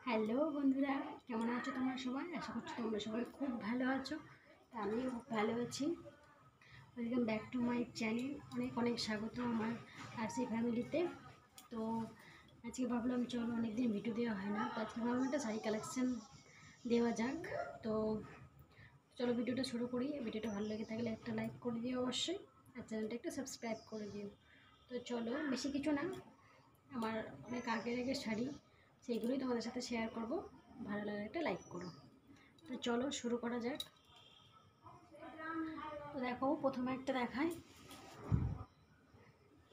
Hello বন্ধুরা, কেমন আছো তোমরা সবাই? আশা করছি তোমরা সবাই খুব ভালো আছো। তা আমিও খুব ভালো আছি। Welcome back to my channel. অনেক অনেক স্বাগত আমার আরসি ফ্যামিলিতে। তো আজকে ভাবলাম চলো, অনেকদিন ভিডিও দেওয়া হয় না, তো আজকে ভাবলাম একটা শাড়ি কালেকশান দেওয়া যাক। তো চলো ভিডিওটা শুরু করি। ভিডিওটা ভালো লেগে থাকলে একটা লাইক করে দিও অবশ্যই, আর চ্যানেলটা একটু সাবস্ক্রাইব করে দিও। তো চলো, বেশি কিছু না, আমার অনেক আগের শাড়ি, সেইগুলোই তোমাদের সাথে শেয়ার করব। ভালো লাগে একটা লাইক করো। তো চলো শুরু করা যাক। তো দেখো, প্রথমে একটা দেখাই।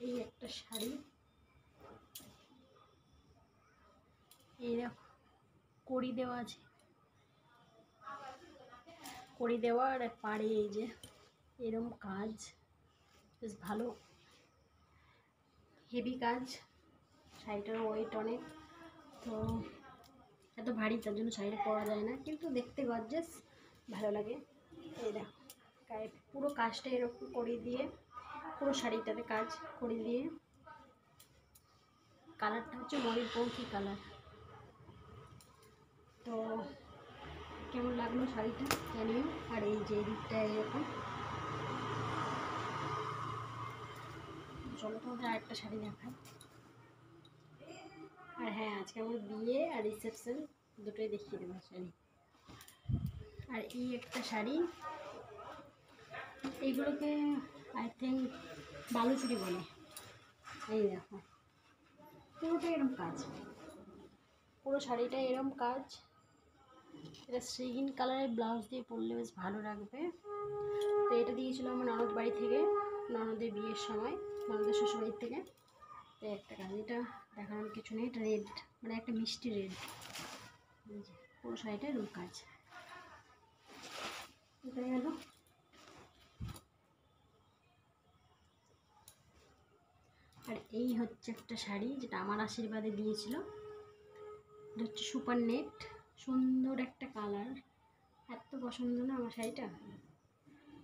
এই একটা শাড়ি, এই দেখো, কড়ি দেওয়া আছে, কড়ি দেওয়া, আর পাড়ে এই যে এরম কাজ, বেশ ভালো হেভি কাজ। শাড়িটার ওয়েট অনেক, তো এত ভারী, তার জন্য শাড়িটা পরা যায় না, কিন্তু দেখতে গর্জাস, ভালো লাগে। এই দেখো, গায়ে পুরো কাজটা এরকম করে দিয়ে, পুরো শাড়িটাতে কাজ করে দিয়ে, কালারটা হচ্ছে ময়ূরপঙ্খী কালার। তো কেমন লাগলো শাড়িটা জানিও। আর এই যে দিকটা এরকম। চলো তোমাদের আরেকটা শাড়ি দেখাই। আর হ্যাঁ, আজকে আমার বিয়ে আর রিসেপশন দুটোই দেখিয়ে দেবো শাড়ি। আর এই একটা শাড়ি, এইগুলোকে আই থিঙ্ক বালুচুরি বলে। এই দেখো, পুরোটা এরম কাজ, পুরো শাড়িটা এরম কাজ। এটা গ্রিন কালারের ব্লাউজ দিয়ে পরলে বেশ ভালো লাগবে। তো এটা দিয়েছিল আমার ননদ বাড়ি থেকে, ননদের বিয়ের সময়, ননদের শ্বশুরবাড়ির থেকে। তো একটা কাজ, এটা দেখানোর কিছু নেই, এটা রেড, মানে একটা মিষ্টি রেড। পুরো শাড়িটা এরকম কাজ। এটা গেল। আর এই হচ্ছে একটা শাড়ি, যেটা আমার আশীর্বাদে দিয়েছিল। এটা হচ্ছে সুপার নেট, সুন্দর একটা কালার। এত পছন্দ না আমার শাড়িটা,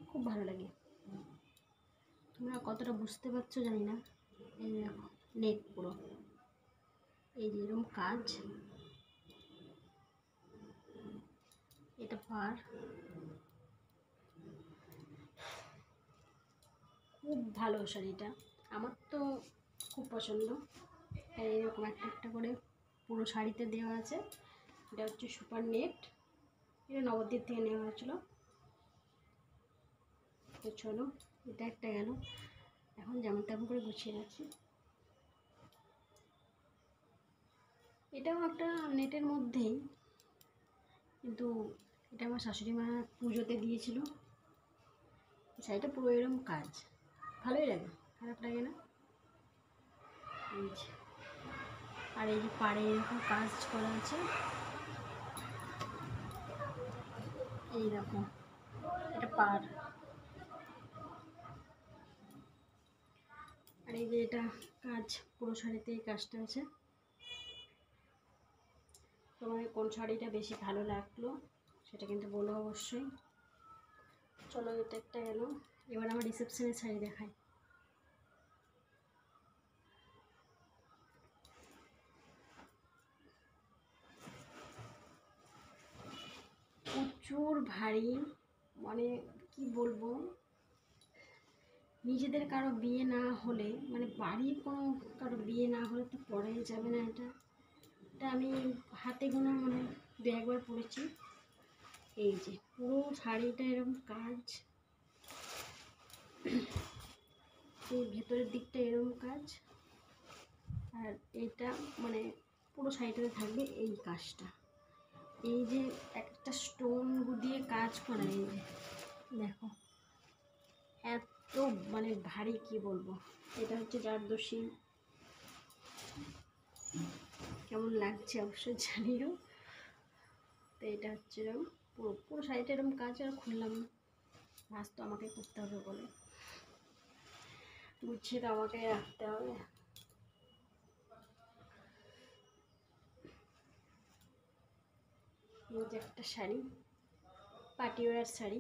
খুব ভালো লাগে। তোমরা কতটা বুঝতে পারছো জানি না। এই দেখো, নেট পুরো, এই যে এরকম কাজ। এটা পার, খুব ভালো শাড়িটা, আমার তো খুব পছন্দ। এরকম একটা একটা করে পুরো শাড়িতে দেওয়া আছে। এটা হচ্ছে সুপার নেট, এটা নবদ্বীপ থেকে নেওয়া হয়েছিল। তো চলো, এটা একটা গেল। এখন যেমন তেমন করে গুছিয়ে রাখছি। এটাও একটা নেটের মধ্যেই, কিন্তু এটা আমার শাশুড়ি মা পুজোতে দিয়েছিল। শাড়িটা পুরো এরকম কাজ, ভালোই লাগে, খারাপ লাগে না। এই যে, আর এই যে পাড়ে এরকম কাজ করা আছে, এই রকম, এটা পাড়। আর এই যে এটা কাজ, পুরো শাড়িতে এই কাজটা আছে। তোমার কোন শাড়িটা বেশি ভালো লাগলো সেটা কিন্তু বলো অবশ্যই। চলো, এটা একটা গেল। এবার আমার রিসেপশনের শাড়ি দেখাই। প্রচুর ভারী, মানে কি বলবো, নিজেদের কারো বিয়ে না হলে, মানে বাড়ির কোনো কারো বিয়ে না হলে তো পরাই যাবে না। এটা এটা আমি হাতে গোনা মানে দু একবার পরেছি। এই যে পুরো শাড়িটা এরকম কাজ, এই ভেতরের দিকটা এরকম কাজ। আর এটা মানে পুরো শাড়িটাতে থাকবে এই কাজটা। এই যে একটা স্টোন দিয়ে কাজ করা, এই যে দেখো, এত মানে ভারী, কি বলবো। এটা হচ্ছে জারদোসি, কেমন লাগছে অবশ্যই জানিও। তো এটা হচ্ছে এরকম পুরো পুরো শাড়িটা এরকম কাজ। আর খুললাম না, ভাজ তো আমাকে করতে হবে বলে, গুছিয়ে তো আমাকে রাখতে হবে। এই যে একটা শাড়ি, পার্টিওয়ার শাড়ি,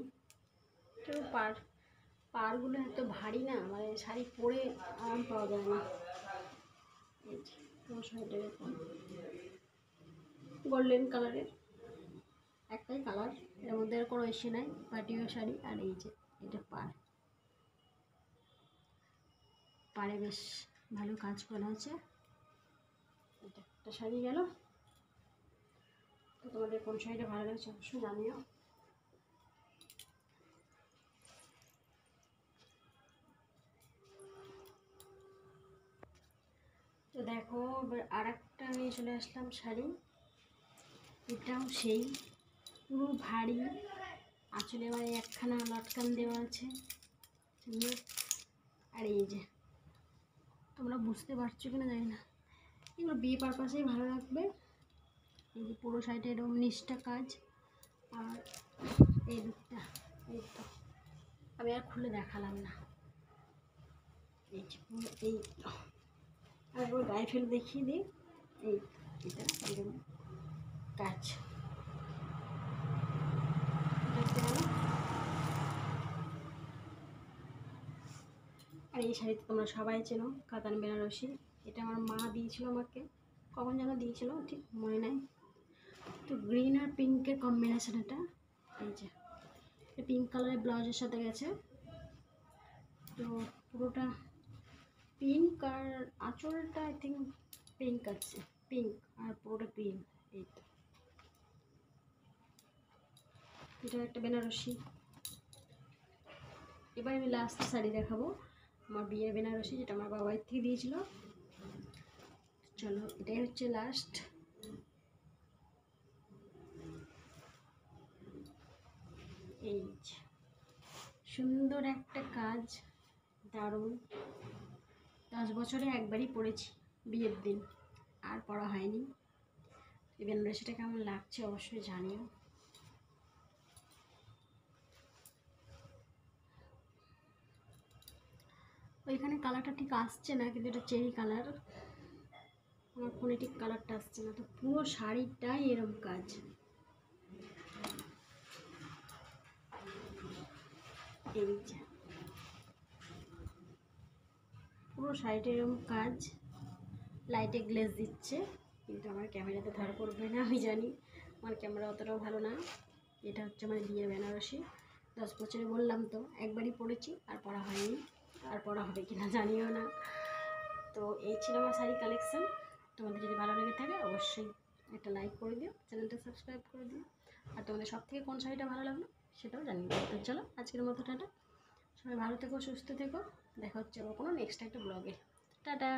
কেউ পাড়গুলো এত ভারী না, মানে শাড়ি পরে আরাম পাওয়া যায় না। এই যে পুরো শাড়িটা এরকম, গোল্ডেন কালারের, একটাই কালার, এর মধ্যে আর কোনো ইস্যু নাই। পাটিও শাড়ি। আর এই যে এটা পাড়ে বেশ ভালো কাজ করা আছে। এটা একটা শাড়ি গেল। তো তোমাদের কোন শাড়িটা ভালো লাগছে অবশ্যই জানিও। তো দেখো এবার আর একটা নিয়ে চলে আসলাম শাড়ি। এটাও সেই পুরো ভারী, আঁচলে মানে একখানা লটকান দেওয়া আছে সুন্দর। আর এই যে তোমরা বুঝতে পারছো কিনা জানি না, এগুলো বিয়ে পারপাসেই ভালো লাগবে। এই যে পুরো সাইডে এরকম নিচটা কাজ, আর এই দিকটা এই তো আমি আর খুলে দেখালাম না। এই যে এই আর একবার গায়ে ফেলে দেখিয়ে দিই। এই এটা এরকম কাজ দেখতে গেল। আর এই শাড়িতে তোমরা সবাই চেনো, কাতান বেনারসি। এটা আমার মা দিয়েছিল আমাকে, কখন যেন দিয়েছিল ঠিক মনে নাই। তো গ্রিন আর পিঙ্কের কম্বিনেশন এটা। এই যে পিঙ্ক কালারের ব্লাউজের সাথে গেছে। তো পুরোটা পিঙ্ক, আর আঁচলটা আই থিঙ্ক পিঙ্ক আছে, পিঙ্ক আর পুরোটা পিঙ্ক। এই তো এটা একটা বেনারসি। এবার আমি লাস্ট শাড়ি দেখাবো, আমার বিয়ের বেনারসি, যেটা আমার বাবার থেকে দিয়েছিল। চলো এটাই হচ্ছে লাস্ট। এই সুন্দর একটা কাজ, দারুণ। 10 বছরে একবারই পরেছি বিয়ের দিন, আর পরা হয়নি। এই বেনারসিটা কেমন লাগছে অবশ্যই জানিও। ওইখানে কালারটা ঠিক আসছে না, কিন্তু এটা চেরি কালার, আমার ফোনে ঠিক কালারটা আসছে না। তো পুরো শাড়িটাই এরকম কাজ। এই যে পুরো শাড়িটা এরকম কাজ, লাইটে গ্লেজ দিচ্ছে, কিন্তু আমার ক্যামেরাতে ধরা পড়বে না আমি জানি, আমার ক্যামেরা অতটাও ভালো না। এটা হচ্ছে আমার বিয়ের বেনারসি। 10 বছরে বললাম তো একবারই পরেছি, আর পরা হয়নি, আর পরা হবে কিনা জানিও না। তো এই ছিল আমার শাড়ি কালেকশন। তোমাদের যদি ভালো লেগে থাকে অবশ্যই একটা লাইক করে দিও, চ্যানেলটা সাবস্ক্রাইব করে দিও। আর তোমাদের সব থেকে কোন শাড়িটা ভালো লাগলো সেটাও জানিয়ে দিও। তো চলো আজকের মতো টাটা, সবাই ভালো থেকো, সুস্থ থেকো, দেখা হচ্ছে আবার কোনো নেক্সট একটা ব্লগে। টাটা।